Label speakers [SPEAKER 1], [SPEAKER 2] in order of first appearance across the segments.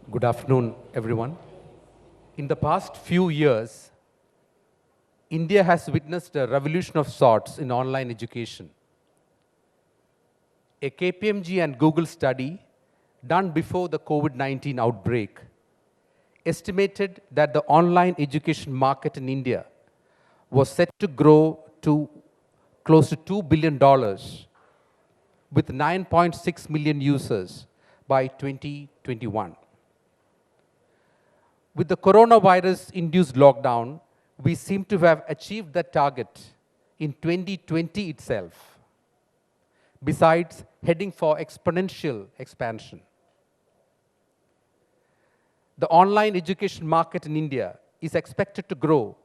[SPEAKER 1] Good afternoon, everyone. In the past few years, India has witnessed a revolution of sorts in online education. A KPMG and Google study done before the COVID-19 outbreak estimated that the online education market in India was set to grow to close to $2 billion with 9.6 million users by 2021. With the coronavirus-induced lockdown, we seem to have achieved that target in 2020 itself, besides heading for exponential expansion. The online education market in India is expected to grow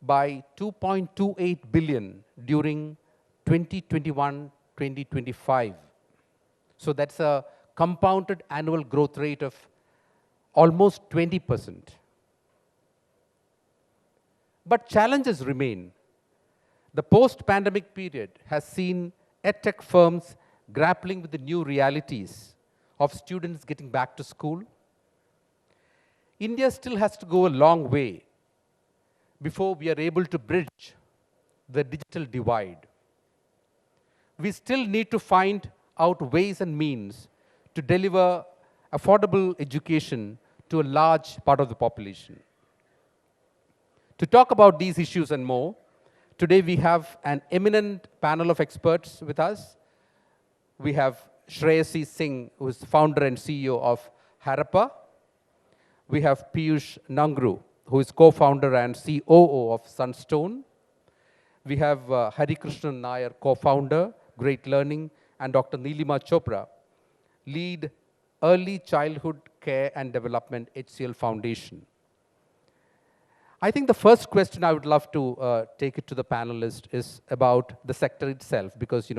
[SPEAKER 1] by 2.28 billion during 2021-2025. So that's a compounded annual growth rate of almost 20%. But challenges remain. The post-pandemic period has seen edtech firms grappling with the new realities of students getting back to school. India still has to go a long way before we are able to bridge the digital divide. We still need to find out ways and means to deliver affordable education to a large part of the population. To talk about these issues and more, today we have an eminent panel of experts with us. We have Shreyasi Singh, who is the founder and CEO of Harappa. We have Piyush Nangru, who is co-founder and COO of Sunstone. We have Harikrishnan Nair, co-founder, Great Learning, and Dr. Neelima Chopra, lead Early Childhood Care and Development, HCL Foundation. I think the first question I would love to take it to the panelists is about the sector itself, because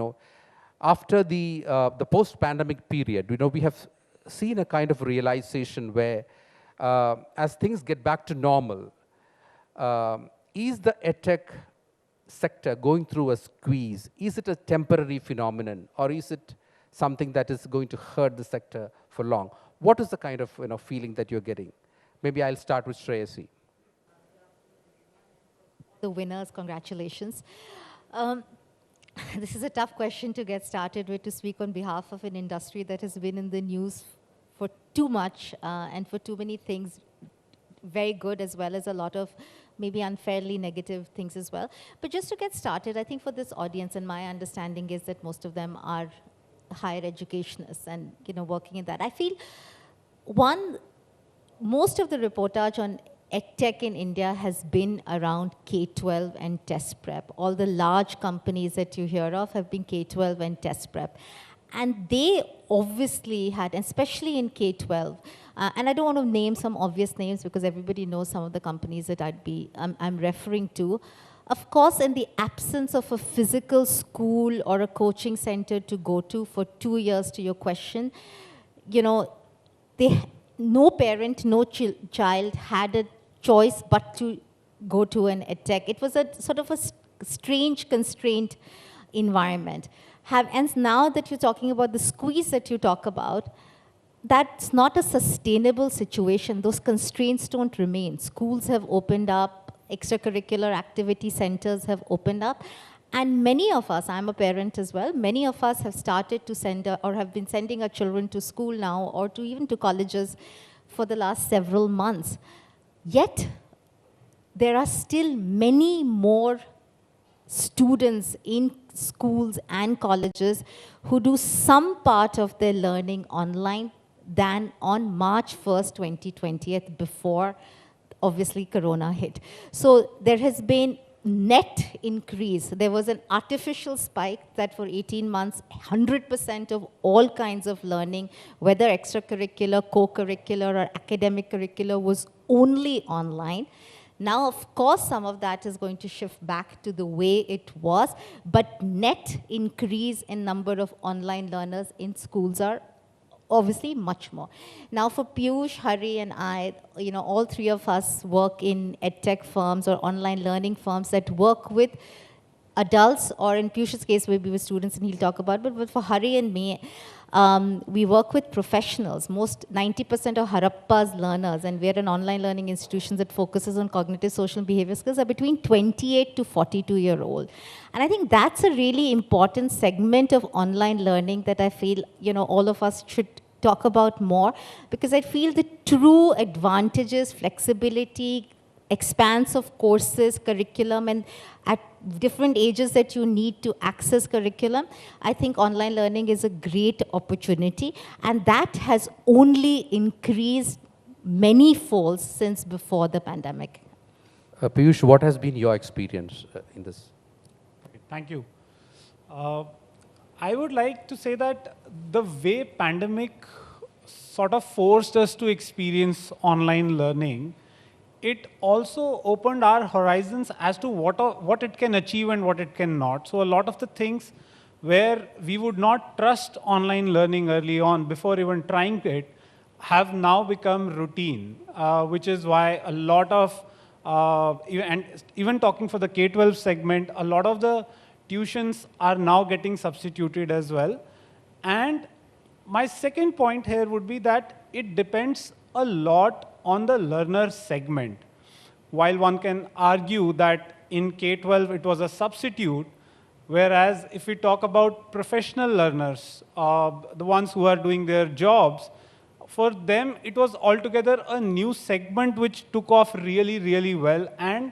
[SPEAKER 1] after the post-pandemic period, we have seen a kind of realization where as things get back to normal, is the edtech sector going through a squeeze? Is it a temporary phenomenon, or is it something that is going to hurt the sector for long? What is the kind of feeling that you're getting? Maybe I'll start with Shreyasi.
[SPEAKER 2] The winners, congratulations. This is a tough question to get started with, to speak on behalf of an industry that has been in the news for too much and for too many things, very good as well as a lot of maybe unfairly negative things as well. But just to get started, I think for this audience, and my understanding is that most of them are higher educationists and working in that. I feel most of the reportage on EdTech in India has been around K-12 and test prep. All the large companies that you hear of have been K-12 and test prep. And they obviously had, especially in K-12, and I don't want to name some obvious names because everybody knows some of the companies that I'm referring to. Of course, in the absence of a physical school or a coaching center to go to for 2 years, to your question, no parent, no child had a choice but to go to an edtech. It was a sort of a strange, constrained environment. And now that you're talking about the squeeze that you talk about, that's not a sustainable situation. Those constraints don't remain. Schools have opened up, extracurricular activity centers have opened up, and many of us, I'm a parent as well, many of us have started to send or have been sending our children to school now or to even to colleges for the last several months. Yet, there are still many more students in schools and colleges who do some part of their learning online than on March 1st, 2020, before obviously Corona hit. So there has been net increase. There was an artificial spike that for 18 months, 100% of all kinds of learning, whether extracurricular, co-curricular, or academic curricular, was only online. Now, of course, some of that is going to shift back to the way it was, but net increase in number of online learners in schools are obviously much more. Now for Piyush, Hari and I, all three of us work in edtech firms or online learning firms that work with adults, or in Piyush's case, maybe with students, and he'll talk about, but for Hari and me, We work with professionals. Most 90% of Harappa's learners, and we're an online learning institution that focuses on cognitive, social, and behavior skills, are between 28 to 42-year-old. And I think that's a really important segment of online learning that I feel, all of us should talk about more, because I feel the true advantages, flexibility, expanse of courses, curriculum, and at different ages that you need to access curriculum, I think online learning is a great opportunity, and that has only increased many folds since before the pandemic.
[SPEAKER 1] Piyush, what has been your experience in this?
[SPEAKER 3] Thank you. I would like to say that the way pandemic sort of forced us to experience online learning, it also opened our horizons as to what it can achieve and what it cannot. So a lot of the things where we would not trust online learning early on before even trying it have now become routine, which is why a lot of, and even talking for the K-12 segment, a lot of the tuitions are now getting substituted as well. And my second point here would be that it depends a lot on the learner segment. While one can argue that in K-12 it was a substitute, whereas if we talk about professional learners, the ones who are doing their jobs, for them it was altogether a new segment which took off really, really well. And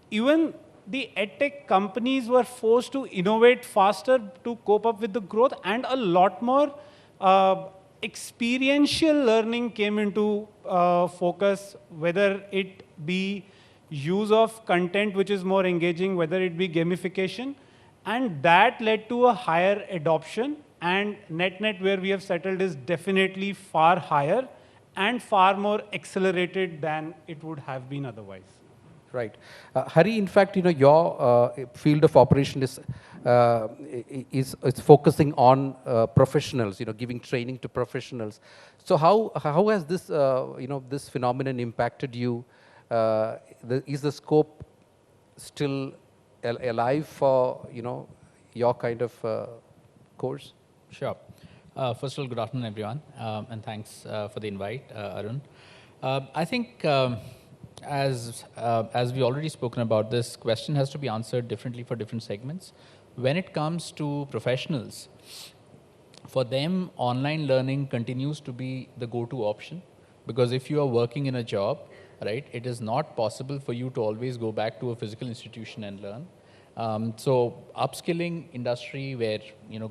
[SPEAKER 3] even the edtech companies were forced to innovate faster to cope up with the growth, and a lot more experiential learning came into focus, whether it be use of content which is more engaging, whether it be gamification, and that led to a higher adoption, and net where we have settled is definitely far higher and far more accelerated than it would have been otherwise.
[SPEAKER 1] Right. Hari, in fact, your field of operation is focusing on professionals, giving training to professionals. So how has this, this phenomenon impacted you? Is the scope still alive for, your kind of course?
[SPEAKER 4] Sure. First of all, good afternoon, everyone, and thanks for the invite, Arun. I think as we already spoken about, this question has to be answered differently for different segments. When it comes to professionals, for them, online learning continues to be the go-to option, because if you are working in a job, right, it is not possible for you to always go back to a physical institution and learn. So upskilling industry where,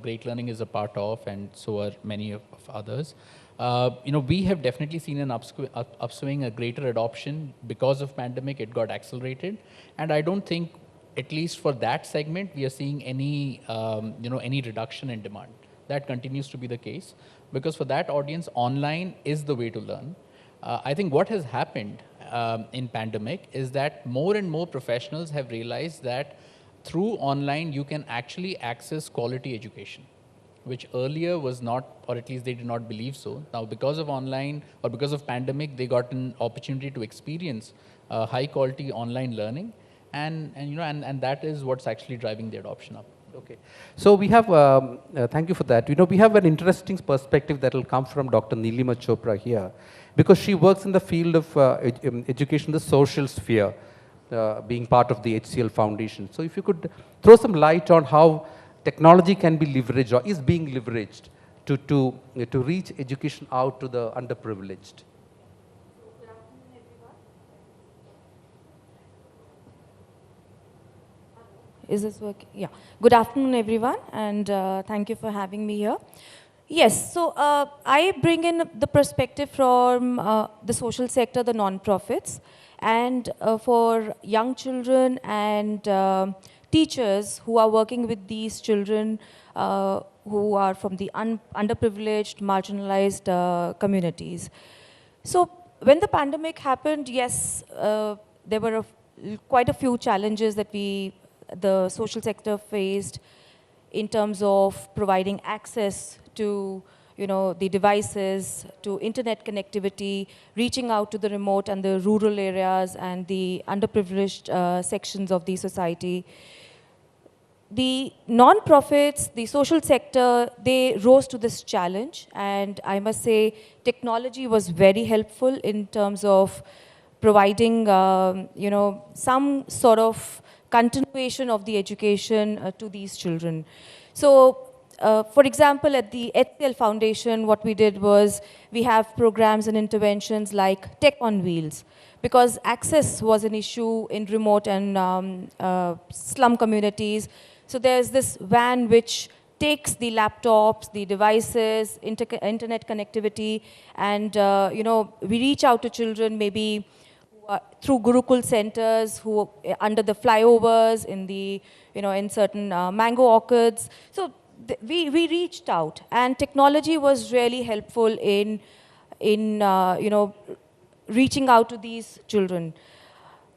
[SPEAKER 4] great learning is a part of, and so are many of others. We have definitely seen an upswing, a greater adoption because of pandemic. It got accelerated, and I don't think, at least for that segment, we are seeing any, any reduction in demand. That continues to be the case, because for that audience, online is the way to learn. I think what has happened in pandemic is that more and more professionals have realized that through online, you can actually access quality education, which earlier was not, or at least they did not believe so. Now, because of online or because of pandemic, they got an opportunity to experience high quality online learning, and that is what's actually driving the adoption up.
[SPEAKER 1] Okay. So we have, thank you for that. We have an interesting perspective that will come from Dr. Neelima Chopra here, because she works in the field of education, the social sphere, being part of the HCL Foundation. So if you could throw some light on how technology can be leveraged or is being leveraged to reach education out to the underprivileged.
[SPEAKER 5] Good afternoon, everyone. Is this working? Yeah. Good afternoon, everyone, and thank you for having me here. Yes, so I bring in the perspective from the social sector, the non-profits, and for young children and teachers who are working with these children who are from the underprivileged, marginalized communities. So when the pandemic happened, yes, there were quite a few challenges that the social sector faced in terms of providing access to the devices, to internet connectivity, reaching out to the remote and the rural areas and the underprivileged sections of the society. the non-profits, the social sector, they rose to this challenge, and I must say technology was very helpful in terms of providing, some sort of continuation of the education to these children. So, for example, at the HCL Foundation, what we did was we have programs and interventions like Tech on Wheels, because access was an issue in remote and slum communities. So there's this van which takes the laptops, the devices, internet connectivity, and we reach out to children maybe through Gurukul centers, who under the flyovers, in the in certain mango orchards. So we reached out, and technology was really helpful in reaching out to these children.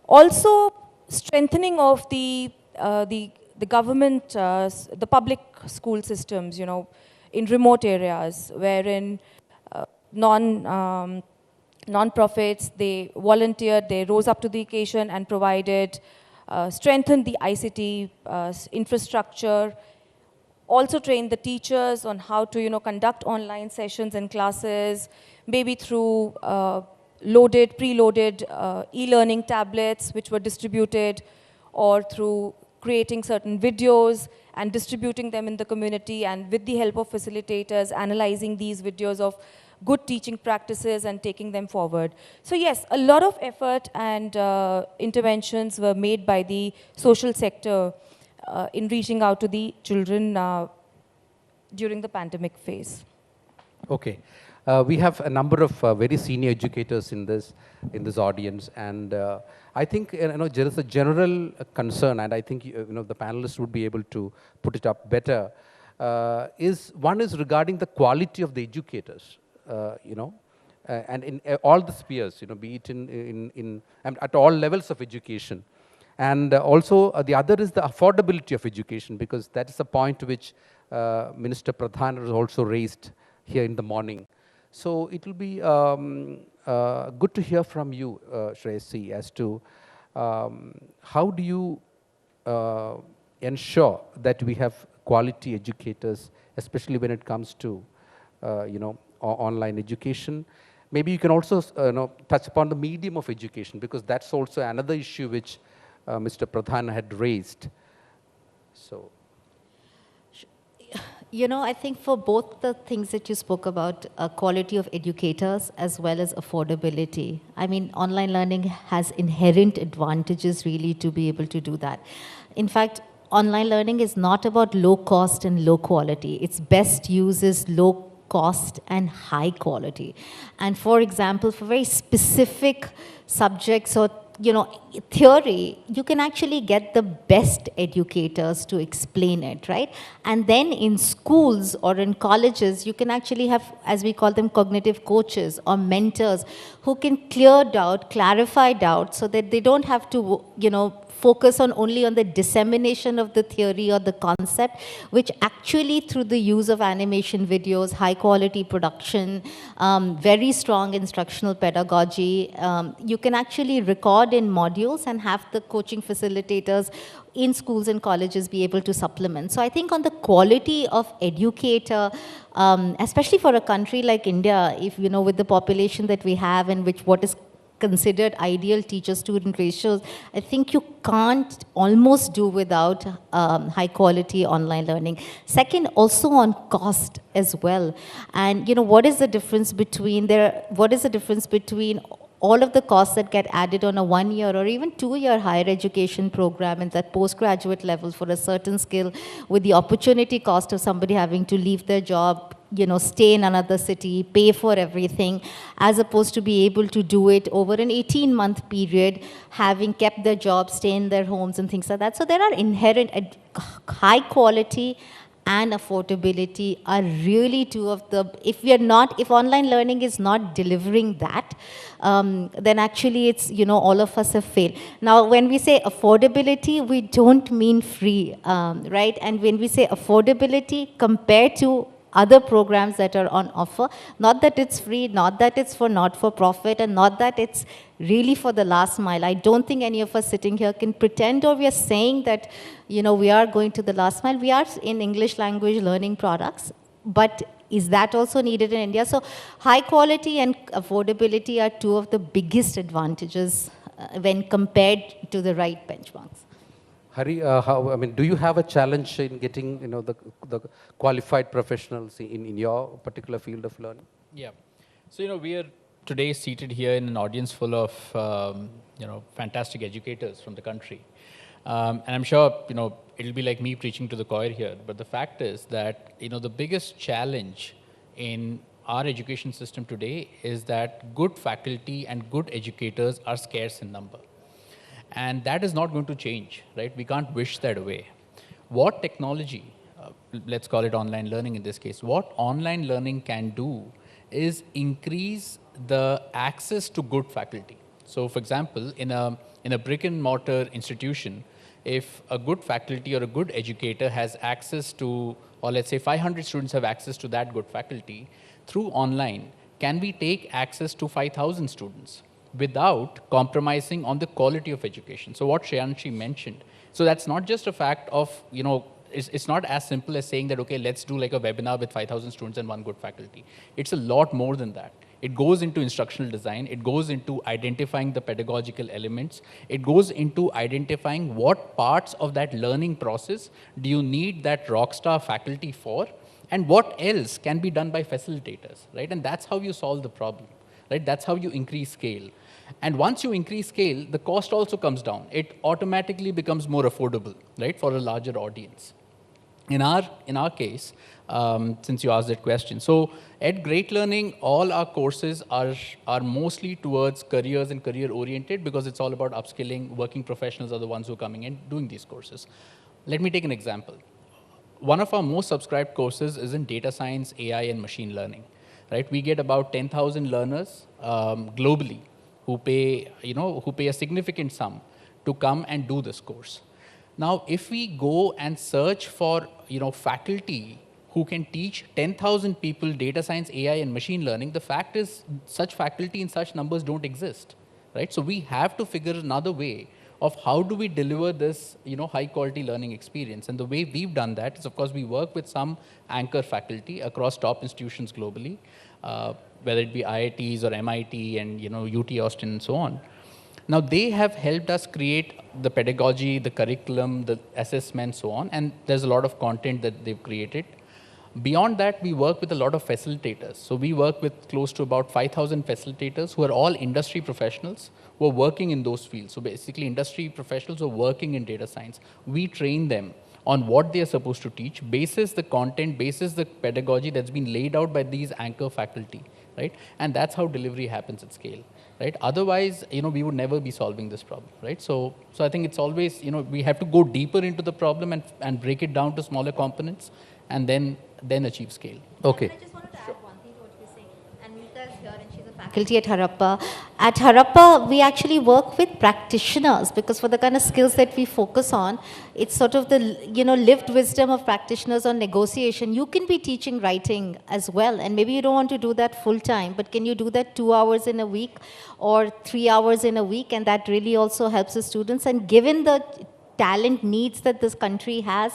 [SPEAKER 5] Also, strengthening of the government, the public school systems, in remote areas, wherein non-profits, they volunteered, they rose up to the occasion and provided, strengthened the ICT infrastructure, also trained the teachers on how to conduct online sessions and classes, maybe through preloaded e-learning tablets which were distributed, or through creating certain videos and distributing them in the community, and with the help of facilitators, analyzing these videos of good teaching practices and taking them forward. So yes, a lot of effort and interventions were made by the social sector in reaching out to the children during the pandemic phase.
[SPEAKER 1] Okay. We have a number of very senior educators in this audience, and I think there is a general concern, and I think the panelists would be able to put it up better. One is regarding the quality of the educators, and in all the spheres, be it in at all levels of education, and also the other is the affordability of education, because that is a point which Minister Pradhan has also raised here in the morning. So it will be good to hear from you, Shreyasi, as to how do you ensure that we have quality educators, especially when it comes to online education. Maybe you can also touch upon the medium of education, because that's also another issue which Mr. Pradhan had raised. So.
[SPEAKER 2] I think for both the things that you spoke about, quality of educators as well as affordability, I mean, online learning has inherent advantages really to be able to do that. In fact, online learning is not about low cost and low quality. Its best use is low cost and high quality. And for example, for very specific subjects or theory, you can actually get the best educators to explain it, right? And then in schools or in colleges, you can actually have, as we call them, cognitive coaches or mentors who can clear doubt, clarify doubt, so that they don't have to, focus only on the dissemination of the theory or the concept, which actually through the use of animation videos, high quality production, very strong instructional pedagogy, you can actually record in modules and have the coaching facilitators in schools and colleges be able to supplement. So I think on the quality of educator, especially for a country like India, if with the population that we have, and what is considered ideal teacher-student ratios, I think you can't almost do without high-quality online learning. Second, also on cost as well. And what is the difference between all of the costs that get added on a 1-year or even 2-year higher education program and that postgraduate level for a certain skill, with the opportunity cost of somebody having to leave their job, stay in another city, pay for everything, as opposed to be able to do it over an 18-month period, having kept their job, stay in their homes and things like that. So there are inherent high quality and affordability are really two of the, if online learning is not delivering that, then actually it's, all of us have failed. Now, when we say affordability, we don't mean free, right? And when we say affordability compared to other programs that are on offer. Not that it's free, not that it's for not-for-profit, and not that it's really for the last mile. I don't think any of us sitting here can pretend, or we are saying that, we are going to the last mile. We are in English language learning products, but is that also needed in India? So high quality and affordability are two of the biggest advantages when compared to the right benchmarks.
[SPEAKER 1] Hari, do you have a challenge in getting, the qualified professionals in your particular field of learning?
[SPEAKER 4] Yeah. So, we are today seated here in an audience full of, fantastic educators from the country. And I'm sure, it'll be like me preaching to the choir here. But the fact is that, the biggest challenge in our education system today is that good faculty and good educators are scarce in number. And that is not going to change, right? We can't wish that away. What technology, let's call it online learning in this case, what online learning can do is increase the access to good faculty. So for example, in a brick and mortar institution, if a good faculty or a good educator has access to, or let's say 500 students have access to that good faculty, through online, can we take access to 5,000 students without compromising on the quality of education? So what Shreyanshi mentioned, so that's not just a fact of, it's not as simple as saying that, okay, let's do like a webinar with 5,000 students and one good faculty. It's a lot more than that. It goes into instructional design. It goes into identifying the pedagogical elements. It goes into identifying what parts of that learning process do you need that rockstar faculty for, and what else can be done by facilitators, right? And that's how you solve the problem, right? That's how you increase scale. And once you increase scale, the cost also comes down. It automatically becomes more affordable, right, for a larger audience. In our case, since you asked that question, so at Great Learning, all our courses are mostly towards careers and career-oriented, because it's all about upskilling. Working professionals are the ones who are coming in doing these courses. Let me take an example. One of our most subscribed courses is in data science, AI, and machine learning, right? We get about 10,000 learners globally who pay a significant sum to come and do this course. Now, if we go and search for, faculty who can teach 10,000 people data science, AI, and machine learning, the fact is such faculty in such numbers don't exist, right? So we have to figure another way of how do we deliver this, high quality learning experience. And the way we've done that is, of course, we work with some anchor faculty across top institutions globally, whether it be IITs or MIT and, UT Austin and so on. Now, they have helped us create the pedagogy, the curriculum, the assessment, so on, and there's a lot of content that they've created. Beyond that, we work with a lot of facilitators. So we work with close to about 5,000 facilitators who are all industry professionals who are working in those fields. So basically, industry professionals who are working in data science. We train them on what they are supposed to teach, basis the content, basis the pedagogy that's been laid out by these anchor faculty, right? And that's how delivery happens at scale, right? Otherwise, we would never be solving this problem, right? So I think it's always, we have to go deeper into the problem and break it down to smaller components, and then achieve scale.
[SPEAKER 1] Okay.
[SPEAKER 2] I just wanted to add one thing to what you're saying. And Meeta is here, and she's a faculty at Harappa. At Harappa, we actually work with practitioners, because for the kind of skills that we focus on, it's sort of the lived wisdom of practitioners on negotiation. You can be teaching writing as well, and maybe you don't want to do that full time, but can you do that 2 hours in a week or 3 hours in a week? And that really also helps the students. And given the talent needs that this country has,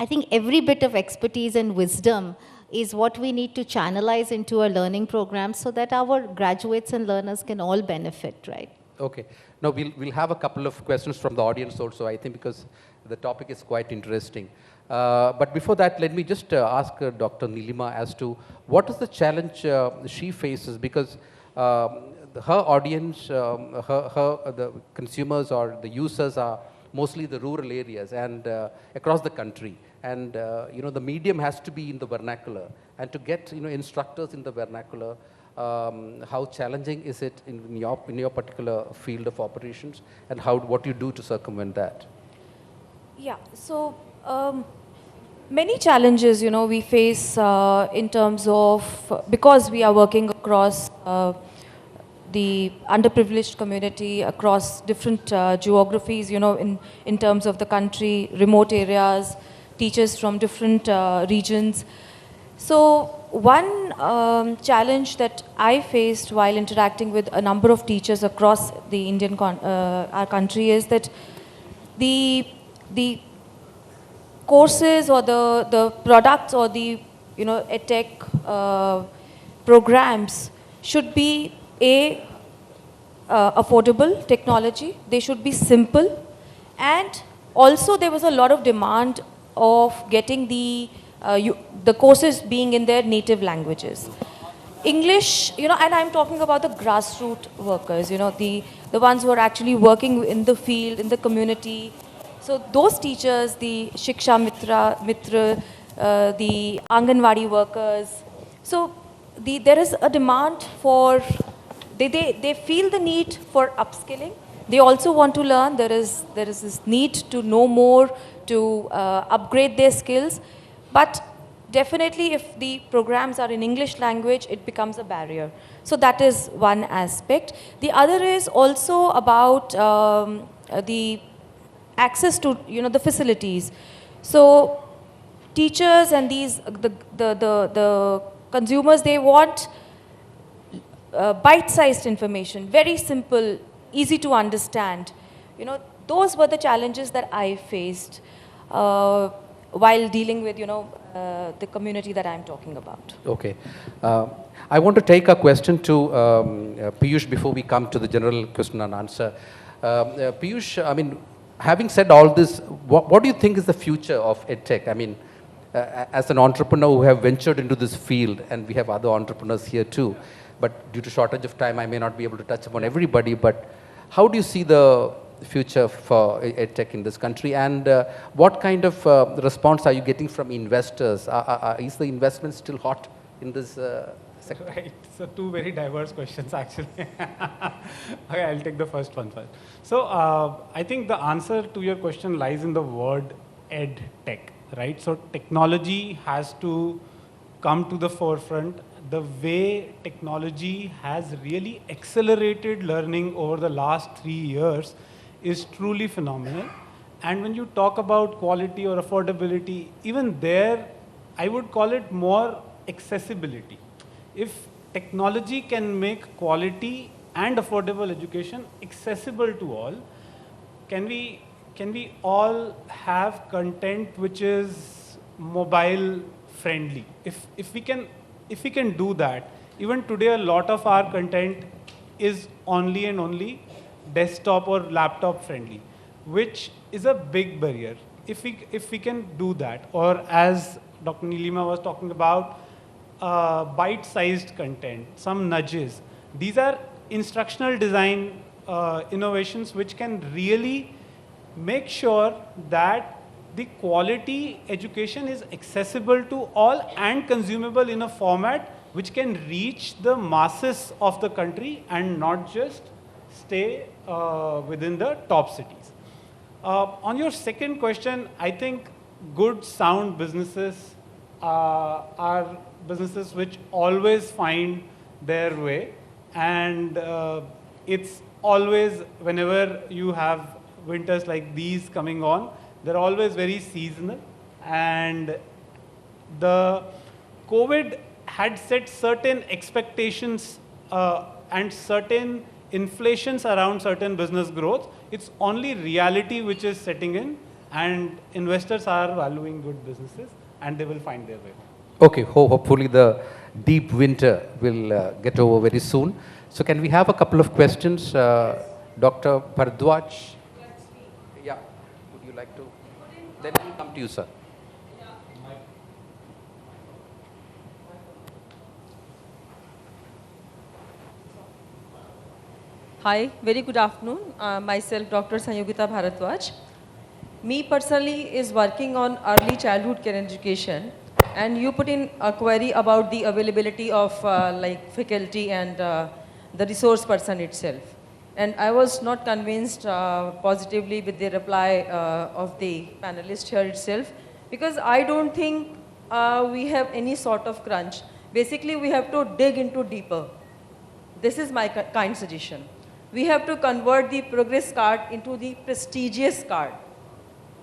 [SPEAKER 2] I think every bit of expertise and wisdom is what we need to channelize into our learning programs so that our graduates and learners can all benefit, right?
[SPEAKER 1] Okay. Now, we'll have a couple of questions from the audience also, I think, because the topic is quite interesting. But before that, let me just ask Dr. Nilima as to what is the challenge she faces, because her audience, the consumers or the users are mostly the rural areas and across the country. And the medium has to be in the vernacular, and to get instructors in the vernacular, how challenging is it in your particular field of operations, and what you do to circumvent that?
[SPEAKER 5] Yeah, so many challenges we face in terms of, because we are working across the underprivileged community, across different geographies, in terms of the country, remote areas, teachers from different regions. So one challenge that I faced while interacting with a number of teachers across the our country is that the courses or the products or the edtech programs should be affordable technology. They should be simple, and also there was a lot of demand of getting the courses being in their native languages. English, and I'm talking about the grassroots workers, the ones who are actually working in the field, in the community. So those teachers, the Shiksha Mitra, the Anganwadi workers. So there is a demand for, they feel the need for upskilling. They also want to learn. There is this need to know more, to upgrade their skills. But definitely if the programs are in English language, it becomes a barrier. So that is one aspect. The other is also about the access to the facilities. So teachers and the consumers, they want bite-sized information, very simple, easy to understand. Those were the challenges that I faced while dealing with the community that I'm talking about.
[SPEAKER 1] Okay. I want to take a question to Piyush before we come to the general question and answer. Piyush, I mean, having said all this, what do you think is the future of EdTech? I mean, as an entrepreneur who have ventured into this field, and we have other entrepreneurs here too, but due to shortage of time, I may not be able to touch upon everybody, but how do you see the future for EdTech in this country, and what kind of response are you getting from investors? Is the investment still hot in this sector?
[SPEAKER 3] Right, so two very diverse questions actually. Okay, I'll take the first one first. So I think the answer to your question lies in the word EdTech, right? So technology has to come to the forefront. The way technology has really accelerated learning over the last 3 years is truly phenomenal. And when you talk about quality or affordability, even there, I would call it more accessibility. If technology can make quality and affordable education accessible to all, can we all have content which is mobile friendly? If we can do that, even today a lot of our content is only and only desktop or laptop friendly, which is a big barrier. If we can do that, or as Dr. Nilima was talking about, bite-sized content, some nudges. These are instructional design innovations which can really make sure that the quality education is accessible to all and consumable in a format which can reach the masses of the country and not just stay within the top cities. On your second question, I think good, sound businesses are businesses which always find their way, and it's always, whenever you have winters like these coming on, they're always very seasonal, and the COVID had set certain expectations and certain inflations around certain business growth. It's only reality which is setting in, and investors are valuing good businesses, and they will find their way.
[SPEAKER 1] Okay, hopefully the deep winter will get over very soon. So can we have a couple of questions? Dr. Bharadwaj? Yeah, would you like to? Then we'll come to you, sir.
[SPEAKER 6] Hi, very good afternoon. Myself, Dr. Sanyogita Bharadwaj. Me personally is working on early childhood care education, and you put in a query about the availability of like faculty and the resource person itself. And I was not convinced positively with the reply of the panelist here itself, because I don't think we have any sort of crunch. Basically, we have to dig into deeper. This is my kind suggestion. We have to convert the progress card into the prestigious card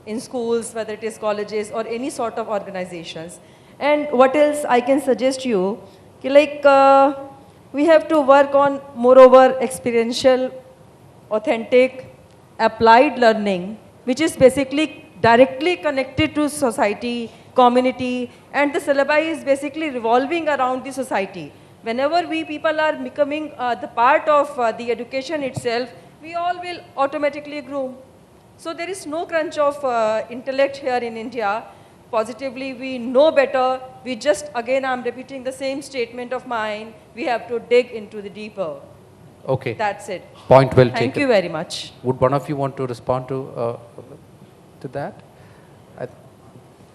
[SPEAKER 6] in schools, whether it is colleges or any sort of organizations. And what else I can suggest you? Ki like, we have to work on, moreover, experiential, authentic, applied learning, which is basically directly connected to society, community, and the syllabi is basically revolving around the society. Whenever we people are becoming the part of the education itself, we all will automatically grow. So there is no crunch of intellect here in India. Positively, we know better. We just, again, I'm repeating the same statement of mine. We have to dig into the deeper.
[SPEAKER 1] Okay.
[SPEAKER 6] That's it.
[SPEAKER 1] Point well taken.
[SPEAKER 6] Thank you very much.
[SPEAKER 1] Would one of you want to respond to that?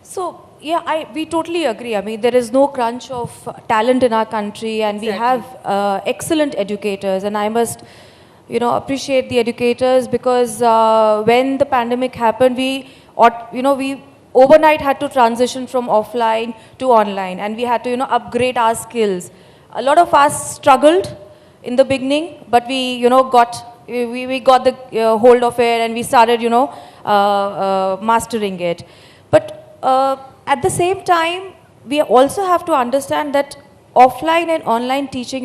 [SPEAKER 5] So, yeah, we totally agree. I mean, there is no crunch of talent in our country, and we have excellent educators. And I must, appreciate the educators, because when the pandemic happened, we overnight had to transition from offline to online, and we had to, upgrade our skills. A lot of us struggled in the beginning, but we got the hold of it, and we started, mastering it. But at the same time, we also have to understand that offline and online teaching,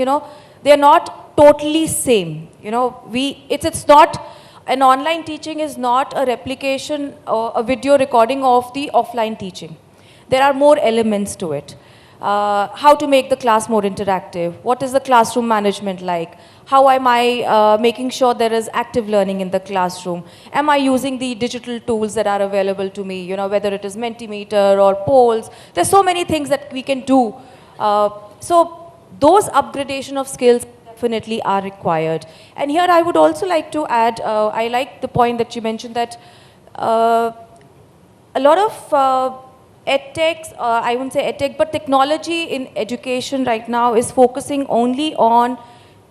[SPEAKER 5] they are not totally same. It's not, an online teaching is not a replication or a video recording of the offline teaching. There are more elements to it. How to make the class more interactive? What is the classroom management like? How am I making sure there is active learning in the classroom? Am I using the digital tools that are available to me, whether it is Mentimeter or polls? There's so many things that we can do. So those upgradation of skills definitely are required. And here I would also like to add, I like the point that you mentioned that a lot of edtechs, I wouldn't say edtech, but technology in education right now is focusing only on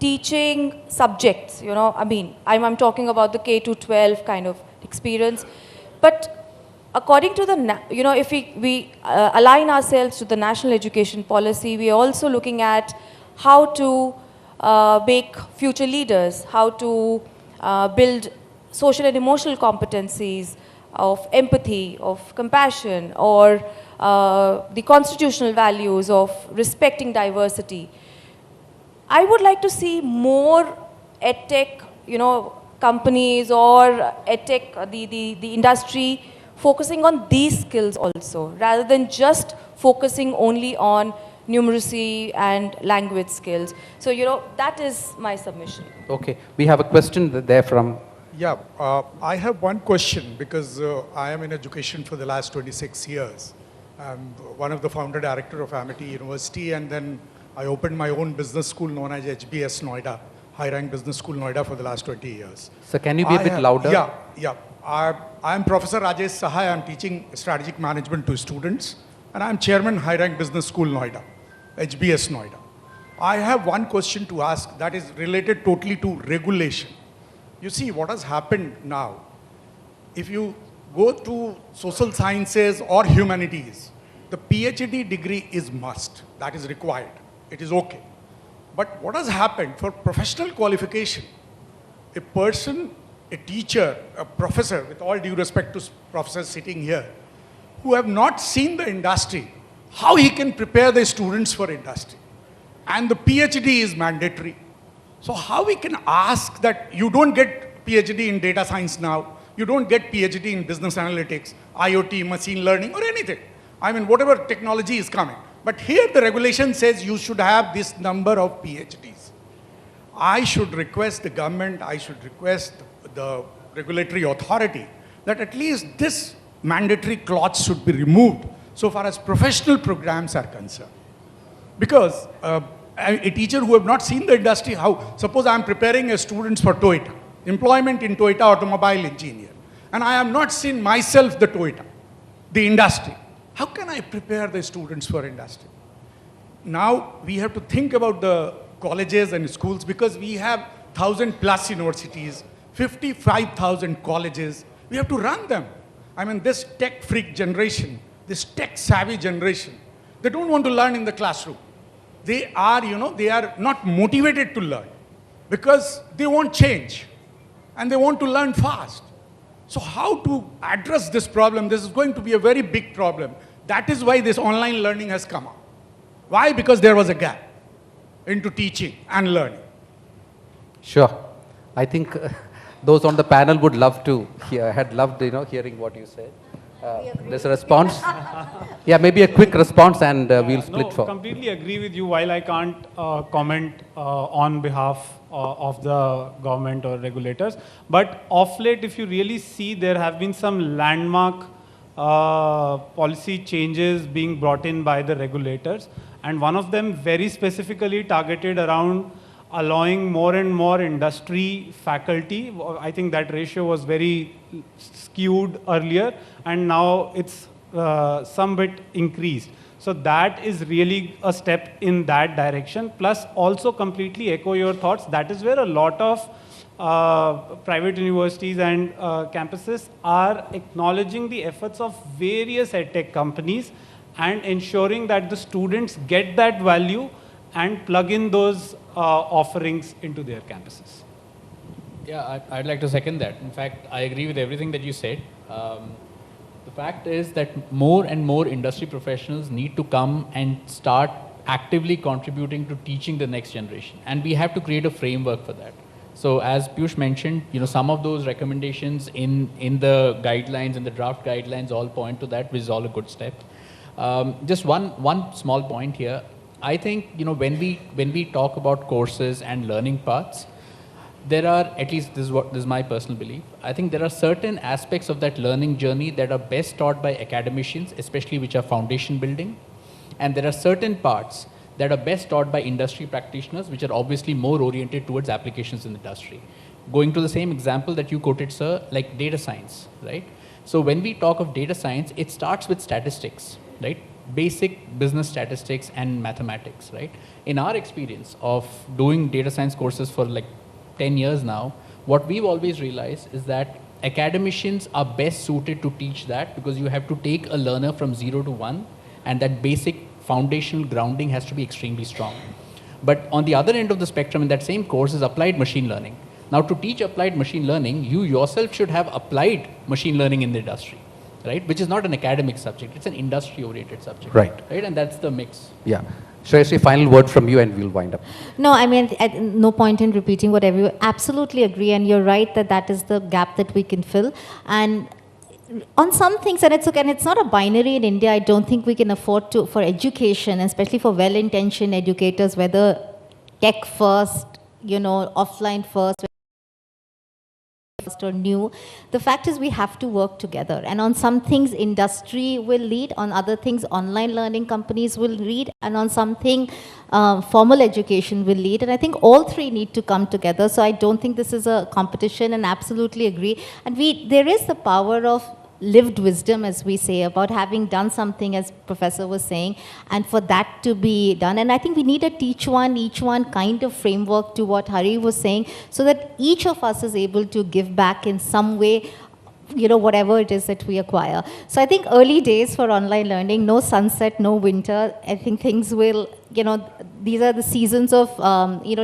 [SPEAKER 5] teaching subjects, I mean, I'm talking about the K to 12 kind of experience. But according to the, if we align ourselves to the national education policy, we are also looking at how to make future leaders, how to build social and emotional competencies of empathy, of compassion, or the constitutional values of respecting diversity. I would like to see more edtech, companies or edtech, the industry focusing on these skills also, rather than just focusing only on numeracy and language skills. So, that is my submission.
[SPEAKER 1] Okay. We have a question there from...
[SPEAKER 7] Yeah, I have one question, because I am in education for the last 26 years. I'm one of the founder director of Amity University, and then I opened my own business school known as HBS Noida, High Rank Business School Noida, for the last 20 years.
[SPEAKER 1] So can you be a bit louder?
[SPEAKER 7] Yeah. I'm Professor Rajesh Sahai. I'm teaching strategic management to students, and I'm chairman High Rank Business School Noida, HBS Noida. I have one question to ask that is related totally to regulation. You see, what has happened now, if you go to social sciences or humanities, the PhD degree is must, that is required. It is okay. But what has happened for professional qualification, a person, a teacher, a professor, with all due respect to professors sitting here, who have not seen the industry, how he can prepare the students for industry? And the PhD is mandatory. So how we can ask that you don't get PhD in data science now, you don't get PhD in business analytics, IoT, machine learning, or anything. I mean, whatever technology is coming. But here the regulation says you should have this number of PhDs. I should request the government, I should request the regulatory authority that at least this mandatory clause should be removed so far as professional programs are concerned. Because a teacher who have not seen the industry, how, suppose I am preparing a students for Toyota, employment in Toyota automobile engineer, and I have not seen myself the Toyota, the industry. How can I prepare the students for industry? Now we have to think about the colleges and schools, because we have 1,000+ universities, 55,000 colleges. We have to run them. I mean, this tech freak generation, this tech savvy generation, they don't want to learn in the classroom. They are, they are not motivated to learn because they want change and they want to learn fast. So how to address this problem? This is going to be a very big problem. That is why this online learning has come up. Why? Because there was a gap into teaching and learning.
[SPEAKER 1] Sure. I think those on the panel would love to hear, had loved, hearing what you said. There's a response. Yeah, maybe a quick response and we'll split for.
[SPEAKER 3] Completely agree with you. While I can't comment on behalf of the government or regulators, but of late, if you really see, there have been some landmark policy changes being brought in by the regulators, and one of them very specifically targeted around allowing more and more industry faculty. I think that ratio was very skewed earlier, and now it's some bit increased. So that is really a step in that direction. Plus, also completely echo your thoughts. That is where a lot of private universities and campuses are acknowledging the efforts of various edtech companies and ensuring that the students get that value and plug in those offerings into their campuses.
[SPEAKER 4] Yeah, I'd like to second that. In fact, I agree with everything that you said. The fact is that more and more industry professionals need to come and start actively contributing to teaching the next generation. And we have to create a framework for that. So as Piyush mentioned, some of those recommendations in the guidelines, in the draft guidelines, all point to that, which is all a good step. Just one small point here. I think, when we talk about courses and learning paths, there are, at least this is my personal belief, I think there are certain aspects of that learning journey that are best taught by academicians, especially which are foundation building. And there are certain parts that are best taught by industry practitioners, which are obviously more oriented towards applications in the industry. Going to the same example that you quoted, sir, like data science, right? So when we talk of data science, it starts with statistics, right? Basic business statistics and mathematics, right? In our experience of doing data science courses for like 10 years now, what we've always realized is that academicians are best suited to teach that, because you have to take a learner from 0 to 1, and that basic foundational grounding has to be extremely strong. But on the other end of the spectrum in that same course is applied machine learning. Now, to teach applied machine learning, you yourself should have applied machine learning in the industry, right? Which is not an academic subject, it's an industry-oriented subject.
[SPEAKER 1] Right.
[SPEAKER 4] Right, and that's the mix.
[SPEAKER 1] Yeah. Shreyasri, final word from you and we'll wind up.
[SPEAKER 2] No, I mean, no point in repeating whatever you absolutely agree, and you're right that is the gap that we can fill. And on some things, and it's okay, and it's not a binary in India, I don't think we can afford to, for education, especially for well-intentioned educators, whether tech first, offline first, or new. The fact is we have to work together, and on some things industry will lead, on other things online learning companies will lead, and on something formal education will lead, and I think all three need to come together. So I don't think this is a competition, and absolutely agree. And there is the power of lived wisdom, as we say, about having done something, as Professor was saying, and for that to be done. And I think we need a each one kind of framework to what Hari was saying, so that each of us is able to give back in some way, whatever it is that we acquire. So I think early days for online learning, no sunset, no winter. I think things will, these are the seasons of,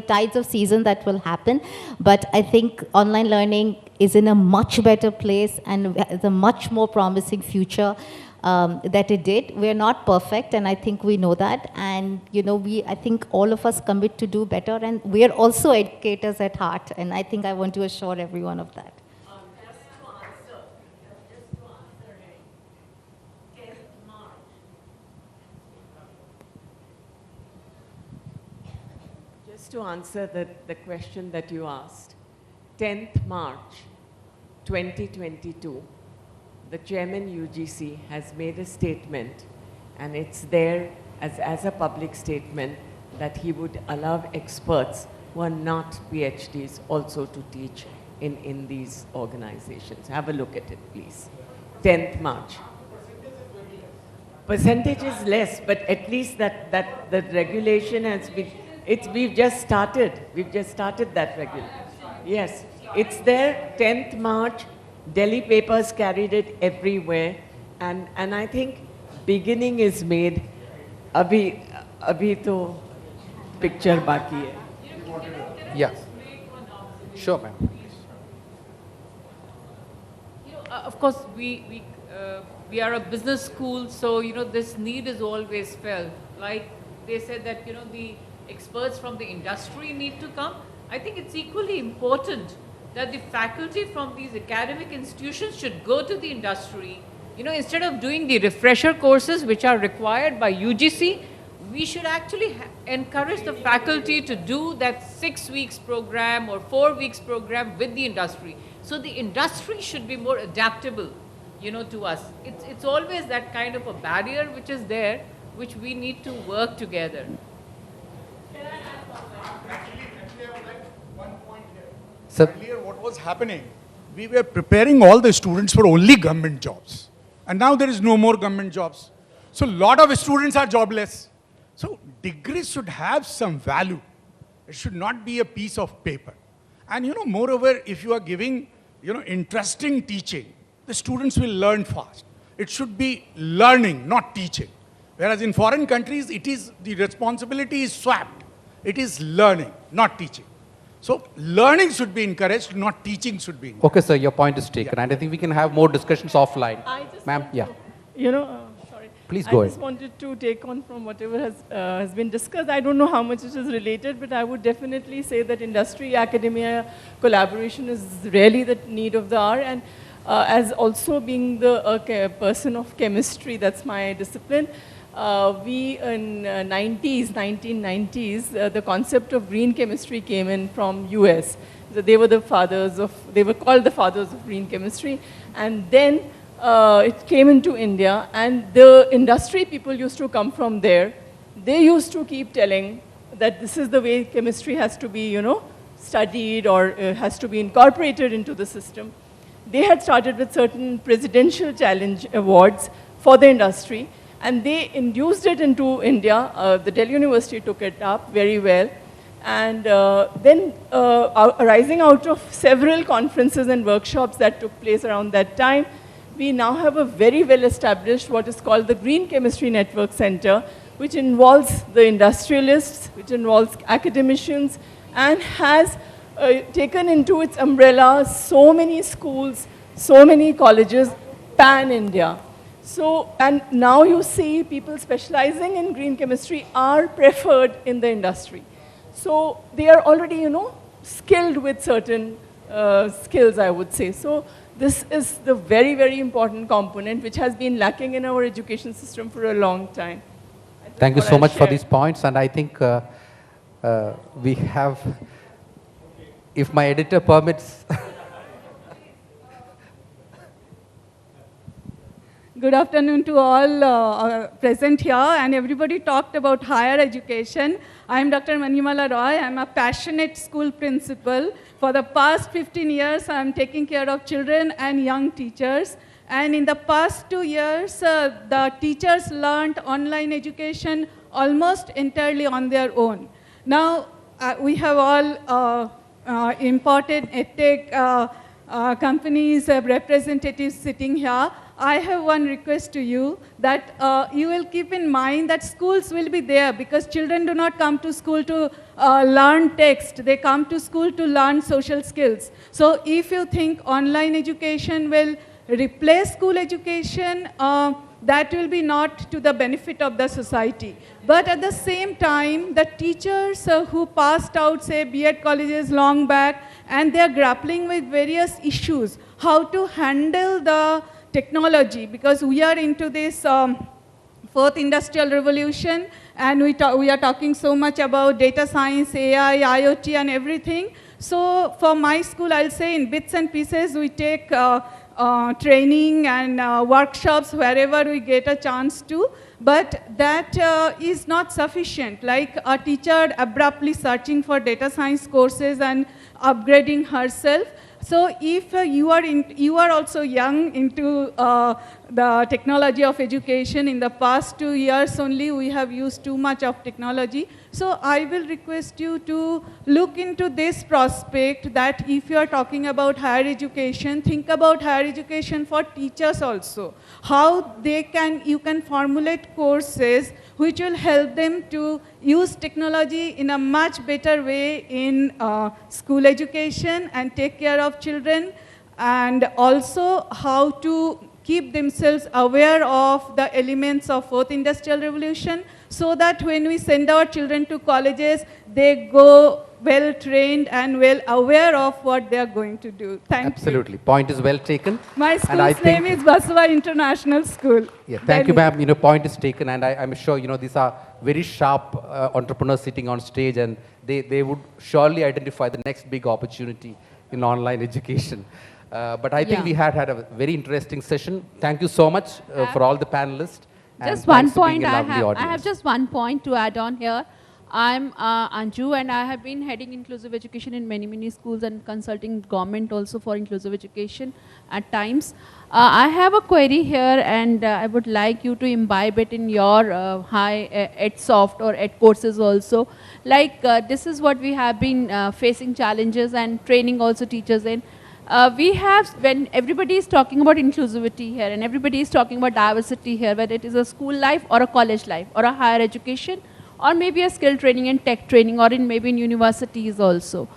[SPEAKER 2] tides of season that will happen. But I think online learning is in a much better place and has a much more promising future that it did. We're not perfect, and I think we know that. And, I think all of us commit to do better, and we're also educators at heart. And I think I want to assure everyone of that.
[SPEAKER 8] To answer the question that you asked, 10th March 2022, the chairman UGC has made a statement, and it's there as a public statement, that he would allow experts who are not PhDs also to teach in these organizations. Have a look at it, please. 10th March. Percentage is less, but at least that the regulation has been. We've just started that regulation. Yes, it's there, 10th March, Delhi papers carried it everywhere, and I think beginning is made. Abhi to picture baki hai.
[SPEAKER 1] Yeah. Sure, ma'am.
[SPEAKER 9] Of course, we are a business school, so, this need is always felt. Like they said that, the experts from the industry need to come. I think it's equally important that the faculty from these academic institutions should go to the industry. Instead of doing the refresher courses which are required by UGC, we should actually encourage the faculty to do that 6 weeks program or 4 weeks program with the industry. So the industry should be more adaptable, to us. It's always that kind of a barrier which is there, which we need to work together.
[SPEAKER 7] Actually, I would like one point here.
[SPEAKER 1] Sir.
[SPEAKER 7] Earlier, what was happening, we were preparing all the students for only government jobs. And now there is no more government jobs. So a lot of students are jobless. So degrees should have some value. It should not be a piece of paper. And moreover, if you are giving, interesting teaching, the students will learn fast. It should be learning, not teaching. Whereas in foreign countries, the responsibility is swapped. It is learning, not teaching. So learning should be encouraged, not teaching should be encouraged.
[SPEAKER 1] Okay, sir, your point is taken. And I think we can have more discussions offline. Ma'am, yeah.
[SPEAKER 10] Sorry.
[SPEAKER 1] Please go
[SPEAKER 10] I
[SPEAKER 1] ahead.
[SPEAKER 10] just wanted to take on from whatever has been discussed. I don't know how much it is related, but I would definitely say that industry-academia collaboration is really the need of the hour. And as also being the person of chemistry, that's my discipline, we in 1990s, the concept of green chemistry came in from US. So they were they were called the fathers of green chemistry. And then it came into India, and the industry people used to come from there. They used to keep telling that this is the way chemistry has to be, studied or has to be incorporated into the system. They had started with certain presidential challenge awards for the industry, and they induced it into India. The Delhi University took it up very well. And then arising out of several conferences and workshops that took place around that time, we now have a very well-established what is called the Green Chemistry Network Center, which involves the industrialists, which involves academicians, and has taken into its umbrella so many schools, so many colleges, pan-India. So, and now you see people specializing in green chemistry are preferred in the industry. So they are already, skilled with certain skills, I would say. So this is the very, very important component which has been lacking in our education system for a long time.
[SPEAKER 1] Thank you so much for these points. And I think we have, if my editor permits.
[SPEAKER 11] Good afternoon to all present here, and everybody talked about higher education. I'm Dr. Manimala Roy. I'm a passionate school principal. For the past 15 years, I'm taking care of children and young teachers. And in the past 2 years, the teachers learned online education almost entirely on their own. Now, we have all imported EdTech companies, representatives sitting here. I have one request to you, that you will keep in mind that schools will be there, because children do not come to school to learn text. They come to school to learn social skills. So if you think online education will replace school education, that will be not to the benefit of the society. But at the same time, the teachers who passed out, say, B.Ed colleges long back, and they are grappling with various issues, how to handle the technology, because we are into this fourth industrial revolution, and we are talking so much about data science, AI, IoT, and everything. So for my school, I'll say in bits and pieces, we take training and workshops wherever we get a chance to, but that is not sufficient. Like a teacher abruptly searching for data science courses and upgrading herself. So if you are also young into the technology of education, in the past 2 years only we have used too much of technology. So I will request you to look into this prospect, that if you are talking about higher education, think about higher education for teachers also. How you can formulate courses which will help them to use technology in a much better way in school education and take care of children. and also how to keep themselves aware of the elements of fourth industrial revolution, so that when we send our children to colleges, they go well trained and well aware of what they are going to do. Thank you.
[SPEAKER 1] Absolutely. Point is well taken.
[SPEAKER 11] My
[SPEAKER 1] And I
[SPEAKER 11] school's name
[SPEAKER 1] think-
[SPEAKER 11] is Basava International School.
[SPEAKER 1] Yeah, thank you,
[SPEAKER 11] Delhi.
[SPEAKER 1] ma'am. Point is taken, and I'm sure, these are very sharp entrepreneurs sitting on stage, and they would surely identify the next big opportunity in online education. But I think
[SPEAKER 12] Yeah.
[SPEAKER 1] we had a very interesting session. Thank you so much for all the panelists. and
[SPEAKER 12] Just one
[SPEAKER 1] thanks for being
[SPEAKER 12] point
[SPEAKER 1] a
[SPEAKER 12] I
[SPEAKER 1] lovely
[SPEAKER 12] have. I
[SPEAKER 1] audience.
[SPEAKER 12] have just one point to add on here. I'm Anju, and I have been heading inclusive education in many schools and consulting government also for inclusive education at times. I have a query here, and I would like you to imbibe it in your high EdSoft or Ed courses also. Like this is what we have been facing challenges and training also teachers in. We have, when everybody is talking about inclusivity here and everybody is talking about diversity here, whether it is a school life or a college life or a higher education or maybe a skill training and tech training or in maybe in universities also.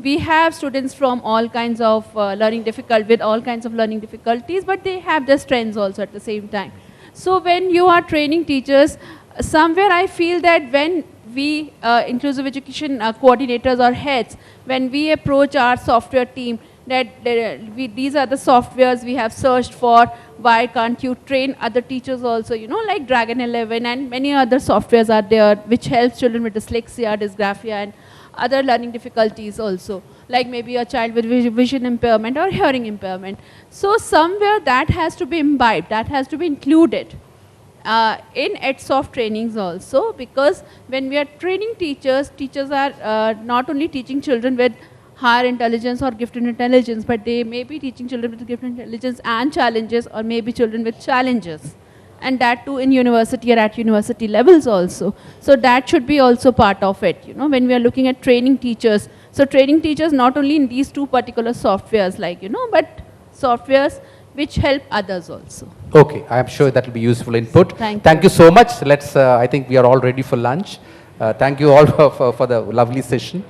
[SPEAKER 12] We have students from all kinds of with all kinds of learning difficulties, but they have their strengths also at the same time. So when you are training teachers, somewhere I feel that when we, inclusive education coordinators or heads, when we approach our software team, that these are the softwares we have searched for, why can't you train other teachers also, like Dragon 11 and many other softwares are there which helps children with dyslexia, dysgraphia and other learning difficulties also, like maybe a child with vision impairment or hearing impairment. So somewhere that has to be imbibed, that has to be included in EdSoft trainings also, because when we are training teachers, teachers are not only teaching children with higher intelligence or gifted intelligence, but they may be teaching children with gifted intelligence and challenges, or maybe children with challenges, and that too in university or at university levels also. So that should be also part of it, when we are looking at training teachers. So training teachers not only in these two particular softwares, like, but softwares which help others also.
[SPEAKER 1] Okay, I am sure that will be useful input.
[SPEAKER 12] Thank
[SPEAKER 1] you so much. I think we are all ready for lunch. Thank you all for the lovely session.